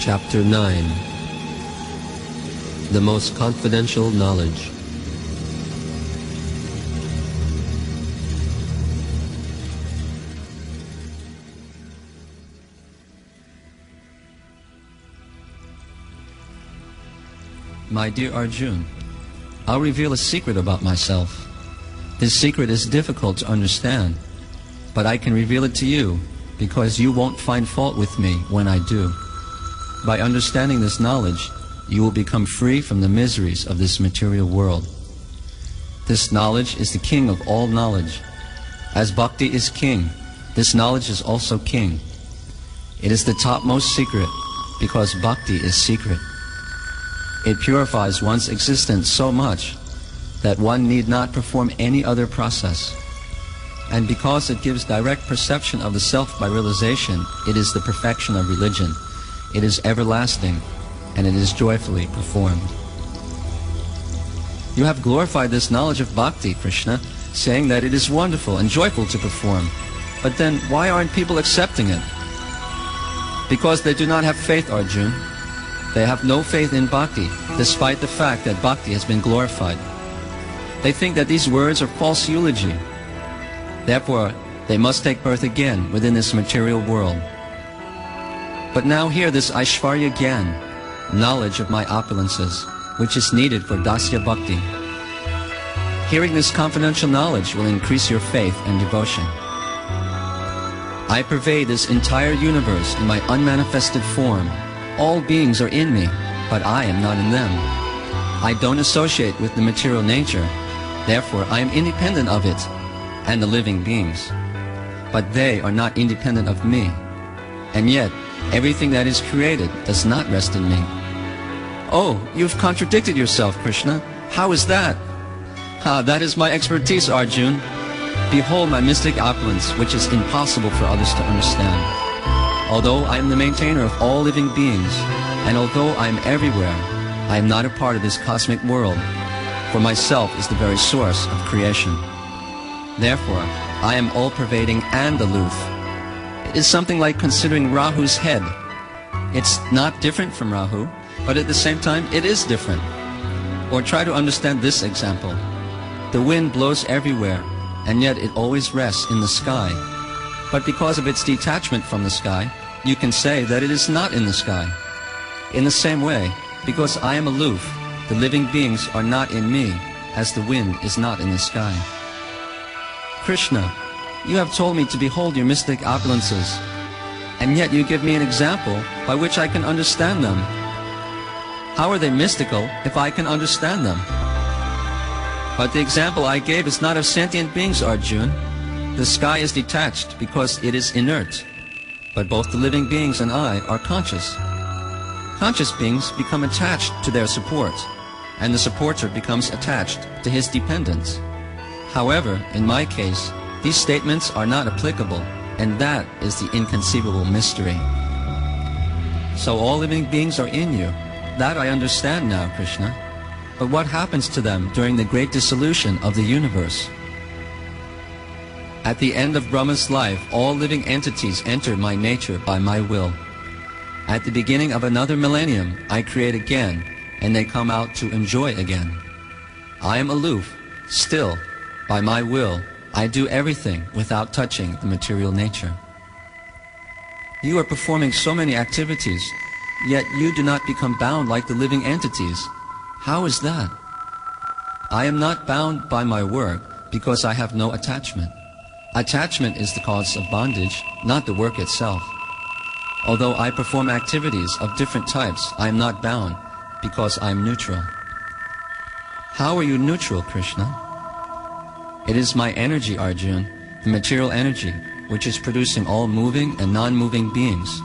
Chapter 9. The Most Confidential Knowledge. My dear Arjuna, I'll reveal a secret about myself. This secret is difficult to understand, but I can reveal it to you because you won't find fault with me when I do. By understanding this knowledge, you will become free from the miseries of this material world. This knowledge is the king of all knowledge. As bhakti is king, this knowledge is also king. It is the topmost secret because bhakti is secret. It purifies one's existence so much that one need not perform any other process. And because it gives direct perception of the self by realization, it is the perfection of religion. It is everlasting, and it is joyfully performed. You have glorified this knowledge of bhakti, Krishna, saying that it is wonderful and joyful to perform. But then, why aren't people accepting it? Because they do not have faith, Arjuna. They have no faith in bhakti, despite the fact that bhakti has been glorified. They think that these words are false eulogy. Therefore, they must take birth again within this material world. But now hear this Aishvarya Gyan, knowledge of my opulences, which is needed for Dasya Bhakti. Hearing this confidential knowledge will increase your faith and devotion. I pervade this entire universe in my unmanifested form. All beings are in me, but I am not in them. I don't associate with the material nature, therefore I am independent of it and the living beings. But they are not independent of me, and yet everything that is created does not rest in me. Oh, you've contradicted yourself, Krishna. How is that? That is my expertise, Arjuna. Behold my mystic opulence, which is impossible for others to understand. Although I am the maintainer of all living beings, and although I am everywhere, I am not a part of this cosmic world, for myself is the very source of creation. Therefore, I am all-pervading and aloof. It is something like considering Rahu's head. It's not different from Rahu, but at the same time it is different. Or try to understand this example. The wind blows everywhere, and yet it always rests in the sky. But because of its detachment from the sky, you can say that it is not in the sky. In the same way, because I am aloof, the living beings are not in me, as the wind is not in the sky. Krishna, you have told me to behold your mystic opulences, and yet you give me an example by which I can understand them. How are they mystical if I can understand them? But the example I gave is not of sentient beings, Arjuna. The sky is detached because it is inert, but both the living beings and I are conscious. Conscious beings become attached to their support, and the supporter becomes attached to his dependence. However, in my case, these statements are not applicable, and that is the inconceivable mystery. So all living beings are in you. That I understand now, Krishna. But what happens to them during the great dissolution of the universe? At the end of Brahma's life, all living entities enter my nature by my will. At the beginning of another millennium, I create again, and they come out to enjoy again. I am aloof. Still, by my will, I do everything without touching the material nature. You are performing so many activities, yet you do not become bound like the living entities. How is that? I am not bound by my work because I have no attachment. Attachment is the cause of bondage, not the work itself. Although I perform activities of different types, I am not bound because I am neutral. How are you neutral, Krishna? It is my energy, Arjuna, the material energy, which is producing all moving and non-moving beings.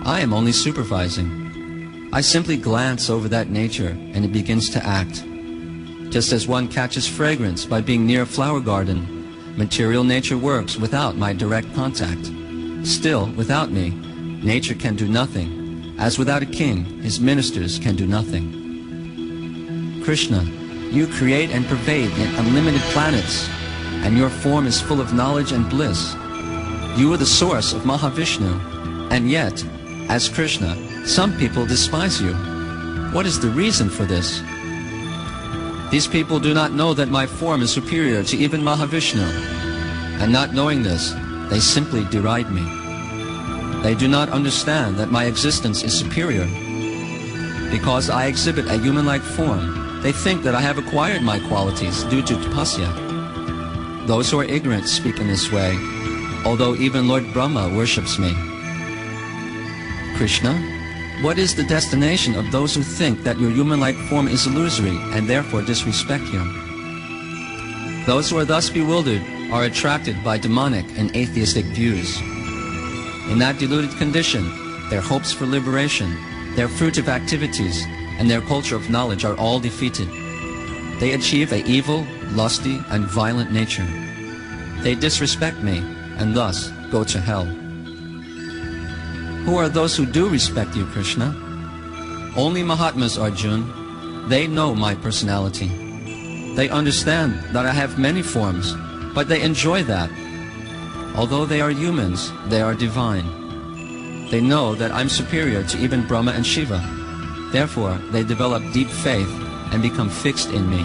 I am only supervising. I simply glance over that nature and it begins to act. Just as one catches fragrance by being near a flower garden, material nature works without my direct contact. Still, without me, nature can do nothing. As without a king, his ministers can do nothing. Krishna, you create and pervade unlimited planets, and your form is full of knowledge and bliss. You are the source of Mahavishnu, and yet As Krishna, some people despise you. What is the reason for this? These people do not know that my form is superior to even Mahavishnu, and not knowing this, they simply deride me. They do not understand that my existence is superior. Because I exhibit a human-like form, they think that I have acquired my qualities due to tapasya. Those who are ignorant speak in this way, although even Lord Brahma worships me. Krishna, what is the destination of those who think that your human-like form is illusory and therefore disrespect you? Those who are thus bewildered are attracted by demonic and atheistic views. In that deluded condition, their hopes for liberation, their fruitive activities, and their culture of knowledge are all defeated. They achieve an evil, lusty, and violent nature. They disrespect me, and thus go to hell. Who are those who do respect you, Krishna? Only Mahatmas, Arjuna. They know my personality. They understand that I have many forms, but they enjoy that. Although they are humans, they are divine. They know that I'm superior to even Brahma and Shiva. Therefore, they develop deep faith and become fixed in me.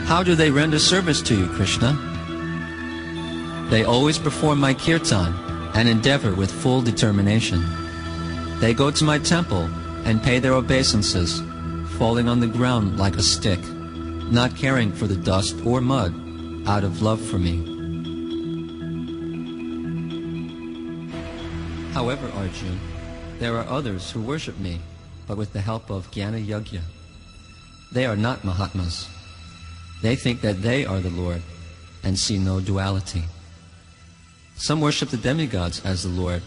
How do they render service to you, Krishna? They always perform my kirtan and endeavor with full determination. They go to my temple and pay their obeisances, falling on the ground like a stick, not caring for the dust or mud, out of love for me. However, Arjuna, there are others who worship me, but with the help of Jnana Yajna. They are not Mahatmas. They think that they are the Lord and see no duality. Some worship the demigods as the Lord,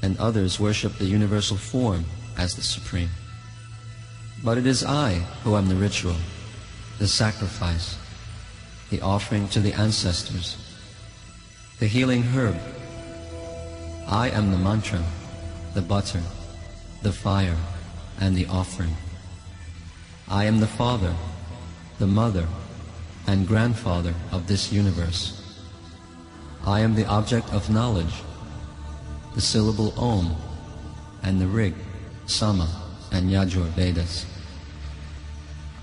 and others worship the universal form as the Supreme. But it is I who am the ritual, the sacrifice, the offering to the ancestors, the healing herb. I am the mantra, the butter, the fire, and the offering. I am the father, the mother, and grandfather of this universe. I am the object of knowledge, the syllable Om, and the Rig, Sama, and Yajur Vedas.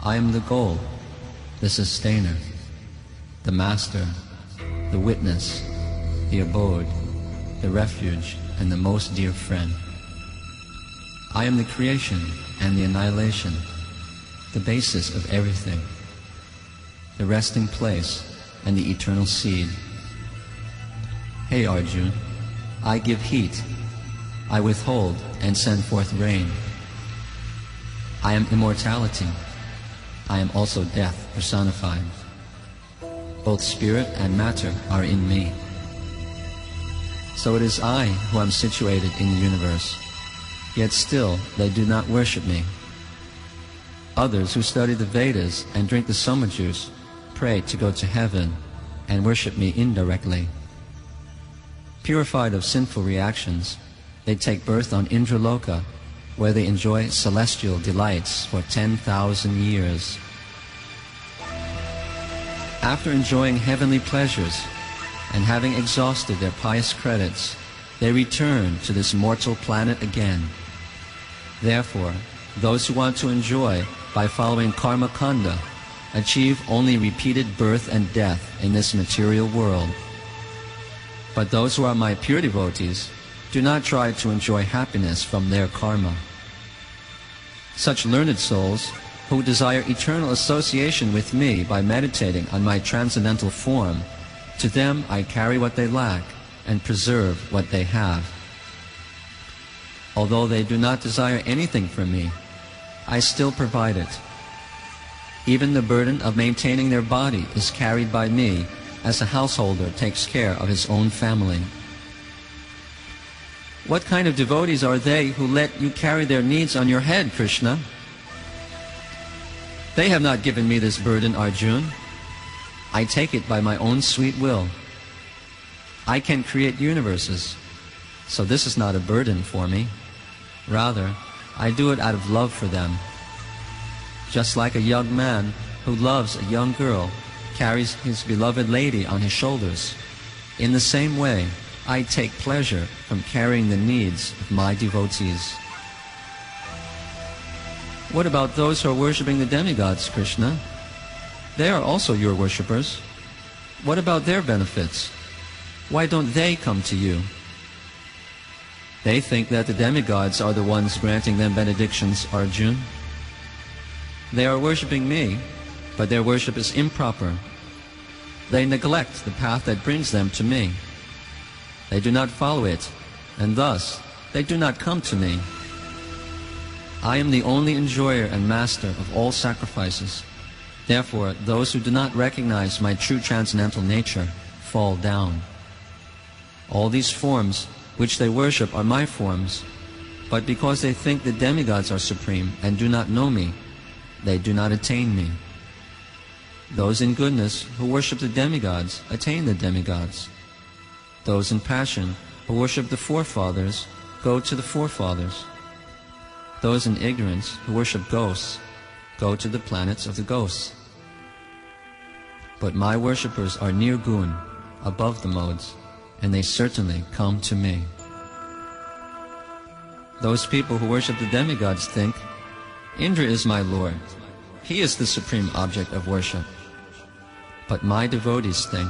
I am the goal, the sustainer, the master, the witness, the abode, the refuge, and the most dear friend. I am the creation and the annihilation, the basis of everything, the resting place and the eternal seed. Hey Arjuna, I give heat, I withhold and send forth rain. I am immortality, I am also death personified. Both spirit and matter are in me. So it is I who am situated in the universe, yet still they do not worship me. Others who study the Vedas and drink the Soma juice pray to go to heaven and worship me indirectly. Purified of sinful reactions, they take birth on Indraloka, where they enjoy celestial delights for 10,000 years. After enjoying heavenly pleasures and having exhausted their pious credits, they return to this mortal planet again. Therefore, those who want to enjoy by following karma kanda achieve only repeated birth and death in this material world. But those who are my pure devotees do not try to enjoy happiness from their karma. Such learned souls who desire eternal association with me by meditating on my transcendental form, to them I carry what they lack and preserve what they have. Although they do not desire anything from me, I still provide it. Even the burden of maintaining their body is carried by me, as a householder takes care of his own family. What kind of devotees are they who let you carry their needs on your head, Krishna? They have not given me this burden, Arjuna. I take it by my own sweet will. I can create universes, so this is not a burden for me. Rather, I do it out of love for them. Just like a young man who loves a young girl carries his beloved lady on his shoulders, in the same way, I take pleasure from carrying the needs of my devotees. What about those who are worshipping the demigods, Krishna? They are also your worshippers. What about their benefits? Why don't they come to you? They think that the demigods are the ones granting them benedictions, Arjuna. They are worshipping me, but their worship is improper. They neglect the path that brings them to me. They do not follow it, and thus they do not come to me. I am the only enjoyer and master of all sacrifices. Therefore, those who do not recognize my true transcendental nature fall down. All these forms which they worship are my forms, but because they think the demigods are supreme and do not know me, they do not attain me. Those in goodness who worship the demigods attain the demigods. Those in passion who worship the forefathers go to the forefathers. Those in ignorance who worship ghosts go to the planets of the ghosts. But my worshippers are nirgun, above the modes, and they certainly come to me. Those people who worship the demigods think, Indra is my Lord. He is the supreme object of worship. But my devotees think,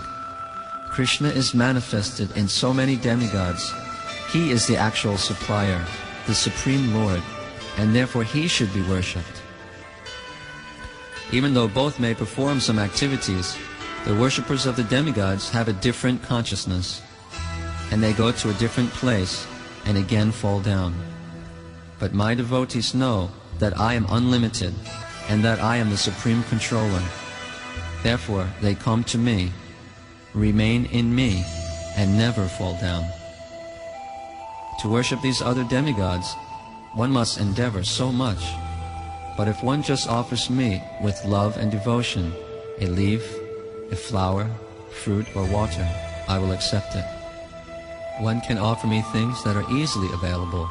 Krishna is manifested in so many demigods. He is the actual supplier, the supreme Lord, and therefore he should be worshipped. Even though both may perform some activities, the worshippers of the demigods have a different consciousness, and they go to a different place and again fall down. But my devotees know that I am unlimited and that I am the supreme controller. Therefore, they come to me, remain in me, and never fall down. To worship these other demigods, one must endeavor so much. But if one just offers me with love and devotion a leaf, a flower, fruit, or water, I will accept it. One can offer me things that are easily available,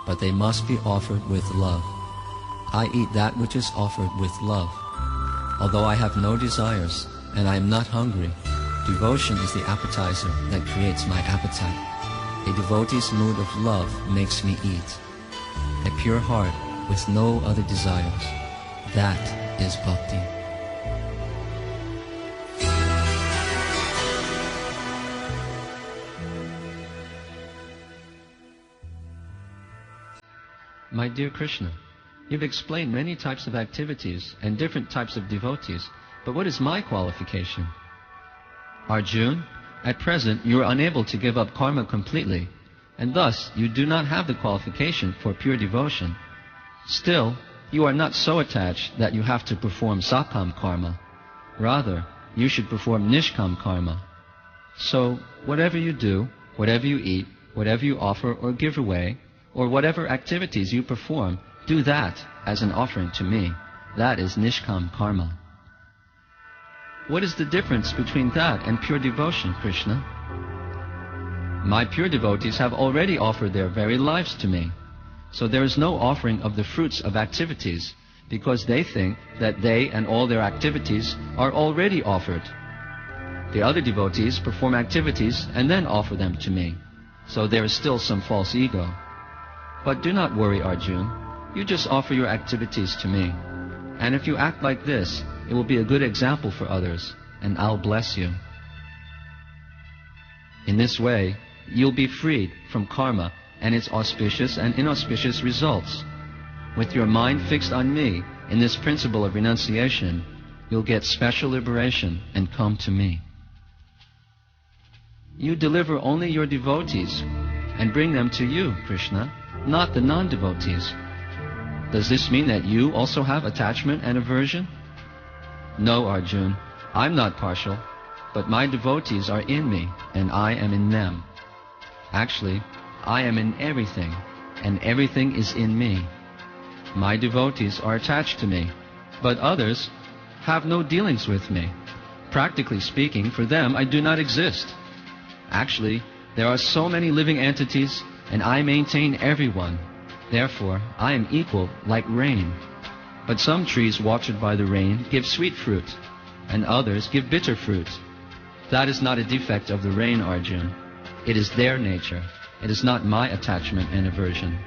but they must be offered with love. I eat that which is offered with love. Although I have no desires, and I am not hungry, devotion is the appetizer that creates my appetite. A devotee's mood of love makes me eat. A pure heart with no other desires. That is bhakti. My dear Krishna, you've explained many types of activities and different types of devotees, but what is my qualification? Arjuna, at present you are unable to give up karma completely, and thus you do not have the qualification for pure devotion. Still, you are not so attached that you have to perform sakam karma. Rather, you should perform nishkam karma. So, whatever you do, whatever you eat, whatever you offer or give away, or whatever activities you perform, do that as an offering to me. That is nishkam karma. What is the difference between that and pure devotion, Krishna? My pure devotees have already offered their very lives to me. So there is no offering of the fruits of activities, because they think that they and all their activities are already offered. The other devotees perform activities and then offer them to me. So there is still some false ego. But do not worry, Arjuna. You just offer your activities to me. And if you act like this, it will be a good example for others, and I'll bless you. In this way, you'll be freed from karma and its auspicious and inauspicious results. With your mind fixed on me in this principle of renunciation, you'll get special liberation and come to me. You deliver only your devotees and bring them to you, Krishna, not the non-devotees. Does this mean that you also have attachment and aversion? No, Arjuna, I'm not partial, but my devotees are in me and I am in them. Actually, I am in everything, and everything is in me. My devotees are attached to me, but others have no dealings with me. Practically speaking, for them I do not exist. Actually, there are so many living entities, and I maintain everyone. Therefore, I am equal like rain. But some trees watered by the rain give sweet fruit, and others give bitter fruit. That is not a defect of the rain, Arjuna. It is their nature. It is not my attachment and aversion.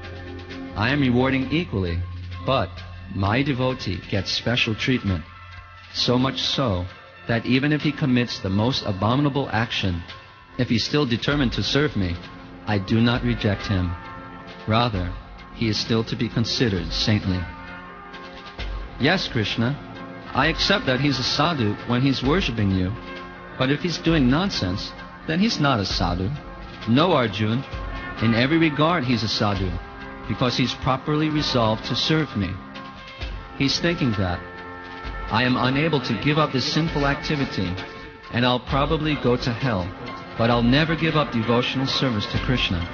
I am rewarding equally, but my devotee gets special treatment, so much so that even if he commits the most abominable action, if he's still determined to serve me, I do not reject him. Rather, he is still to be considered saintly. Yes, Krishna, I accept that he's a sadhu when he's worshipping you, but if he's doing nonsense, then he's not a sadhu. No, Arjuna, in every regard he's a sadhu, because he's properly resolved to serve me. He's thinking that I am unable to give up this sinful activity, and I'll probably go to hell, but I'll never give up devotional service to Krishna.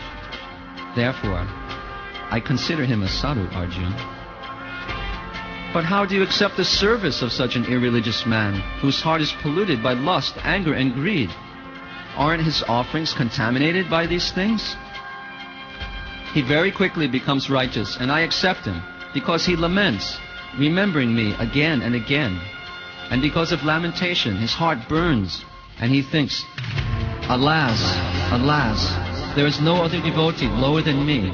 Therefore, I consider him a sadhu, Arjuna. But how do you accept the service of such an irreligious man, whose heart is polluted by lust, anger, and greed? Aren't his offerings contaminated by these things? He very quickly becomes righteous, and I accept him, because he laments, remembering me again and again. And because of lamentation, his heart burns, and he thinks, alas, alas, there is no other devotee lower than me.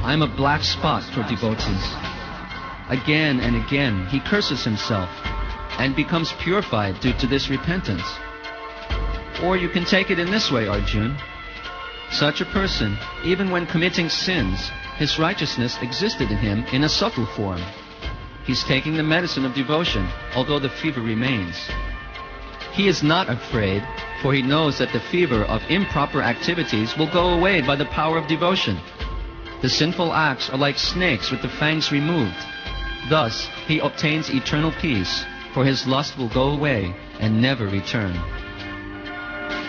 I am a black spot for devotees. Again and again, he curses himself and becomes purified due to this repentance. Or you can take it in this way, Arjuna. Such a person, even when committing sins, his righteousness existed in him in a subtle form. He's taking the medicine of devotion, although the fever remains. He is not afraid, for he knows that the fever of improper activities will go away by the power of devotion. The sinful acts are like snakes with the fangs removed. Thus, he obtains eternal peace, for his lust will go away and never return.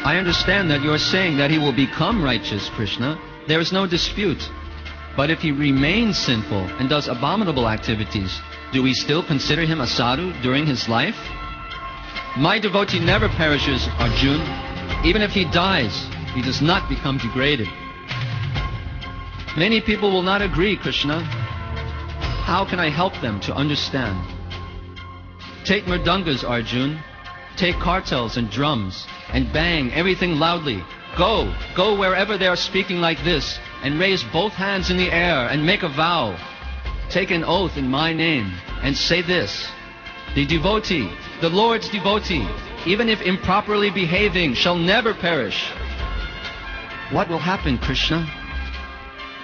I understand that you are saying that he will become righteous, Krishna. There is no dispute. But if he remains sinful and does abominable activities, do we still consider him a sadhu during his life? My devotee never perishes, Arjuna. Even if he dies, he does not become degraded. Many people will not agree, Krishna. How can I help them to understand? Take mridangas, Arjuna. Take kartals and drums, and bang everything loudly. Go wherever they are speaking like this, and raise both hands in the air and make a vow. Take an oath in my name, and say this: the devotee, the Lord's devotee, even if improperly behaving, shall never perish. What will happen, Krishna?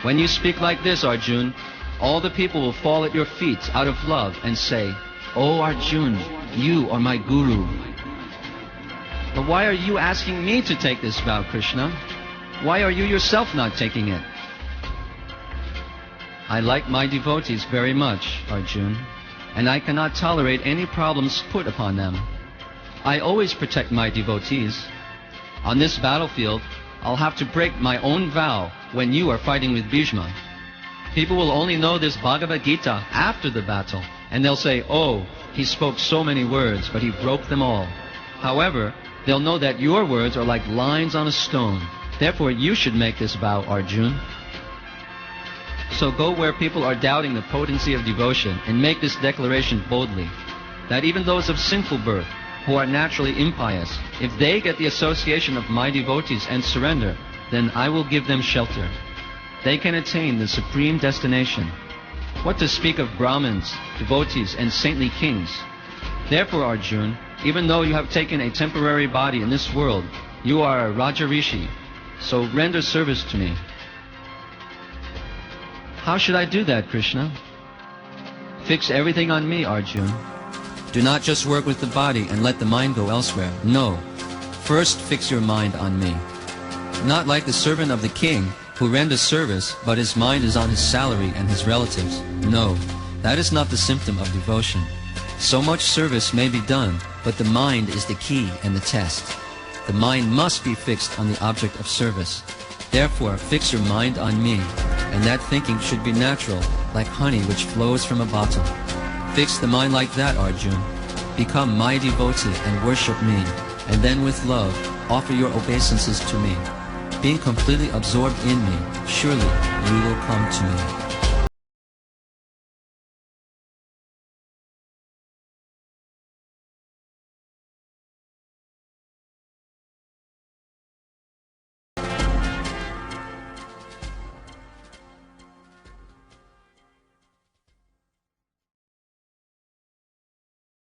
When you speak like this, Arjuna, all the people will fall at your feet out of love and say, "Oh Arjuna, you are my guru." But why are you asking me to take this vow, Krishna? Why are you yourself not taking it? I like my devotees very much, Arjuna, and I cannot tolerate any problems put upon them. I always protect my devotees. On this battlefield, I'll have to break my own vow when you are fighting with Bhishma. People will only know this Bhagavad Gita after the battle, and they'll say, "Oh, he spoke so many words, but he broke them all." However, they'll know that your words are like lines on a stone. Therefore, you should make this vow, Arjuna. So go where people are doubting the potency of devotion and make this declaration boldly, that even those of sinful birth, who are naturally impious, if they get the association of my devotees and surrender, then I will give them shelter. They can attain the supreme destination. What to speak of Brahmins, devotees, and saintly kings? Therefore, Arjuna, even though you have taken a temporary body in this world, you are a Raja Rishi, so render service to me. How should I do that, Krishna? Fix everything on me, Arjuna. Do not just work with the body and let the mind go elsewhere. No. First fix your mind on me. Not like the servant of the king who renders service, but his mind is on his salary and his relatives. No, that is not the symptom of devotion. So much service may be done, but the mind is the key and the test. The mind must be fixed on the object of service. Therefore, fix your mind on me, and that thinking should be natural, like honey which flows from a bottle. Fix the mind like that, Arjuna. Become my devotee and worship me, and then with love, offer your obeisances to me. Being completely absorbed in me, surely you will come to me.